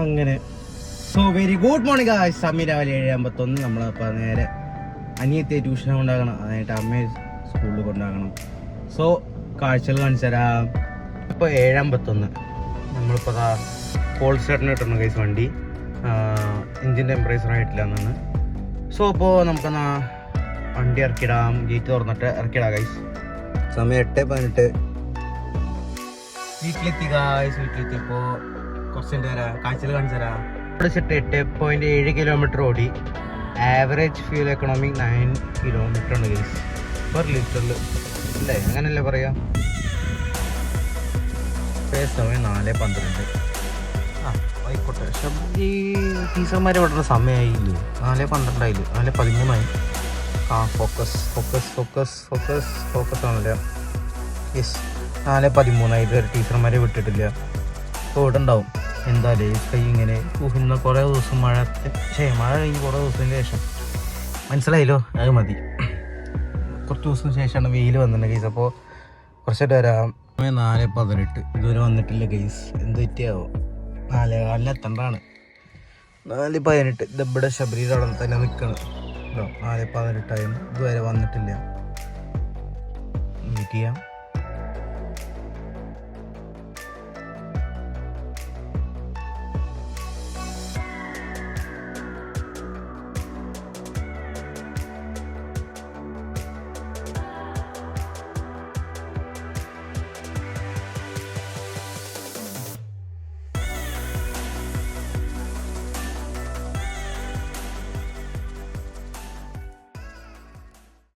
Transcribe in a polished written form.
അങ്ങനെ so very good morning guys. സമയം രാവിലെ 7:51. നമ്മളപ്പോൾ നേരെ അനിയത്തെ ട്യൂഷന് കൊണ്ടാകണം, അതായിട്ട് അമ്മയെ സ്കൂളിൽ കൊണ്ടാകണം. സോ കാഴ്ചകൾ കാണിച്ചു തരാം. ഇപ്പോൾ 7:51. നമ്മളിപ്പോൾ ഹോൾസെറ്റിന് കിട്ടണം ഗൈസ്. വണ്ടി എൻജിൻ ടെമ്പറേച്ചർ ആയിട്ടില്ല എന്നാണ്. സോ അപ്പോൾ നമുക്കെന്നാ വണ്ടി ഇറക്കിടാം. ഗേറ്റ് തുറന്നിട്ട് ഇറക്കിടാം ഗൈസ്. സമയം 8:18. വീട്ടിലെത്തി ഗായ്സ്. വീട്ടിലെത്തിയപ്പോൾ കുറച്ച് തരാം, കാഴ്ചകൾ കാണിച്ചു തരാം. ഇവിടെ വെച്ചിട്ട് 8.7 കിലോമീറ്റർ ഓടി. ആവറേജ് ഫ്യൂൽ എക്കണോമി 9 കിലോമീറ്റർ ഉണ്ട് ഗൈസ് പെർ ലിറ്ററിൽ അല്ലേ, അങ്ങനെയല്ലേ പറയാം. സമയം 4:12. ആയിക്കോട്ടെ. പക്ഷെ ഈ ടീച്ചർമാർ വിടുന്ന സമയമായില്ലേ, 4:12 4:13 focus focus focus focus focus ആണല്ലോ. യെസ്, 4:13 ഇതുവരെ ടീച്ചർമാരെ വിട്ടിട്ടില്ല. അപ്പോൾ ഇവിടെ ഉണ്ടാവും എന്തായാലും കൈ ഇങ്ങനെ ഇന്ന് കുറേ ദിവസം മഴ കഴിഞ്ഞ് കുറേ ദിവസത്തിന് ശേഷം മനസ്സിലായല്ലോ, അത് മതി. കുറച്ച് ദിവസത്തിന് ശേഷമാണ് വെയിൽ വന്നിട്ടുണ്ട് ഗൈസ്. അപ്പോൾ കുറച്ചായിട്ട് വരാം. 4:18 ഇതുവരെ വന്നിട്ടില്ല ഗൈസ്. എന്ത് പറ്റിയാവോ? 4:15 എത്തേണ്ടതാണ്. 4:18 ഇവിടെ ശബരിയുടെ അവിടെ തന്നെ നിൽക്കണം. 4:18 ഇതുവരെ വന്നിട്ടില്ല. വെയിറ്റ് ചെയ്യാം.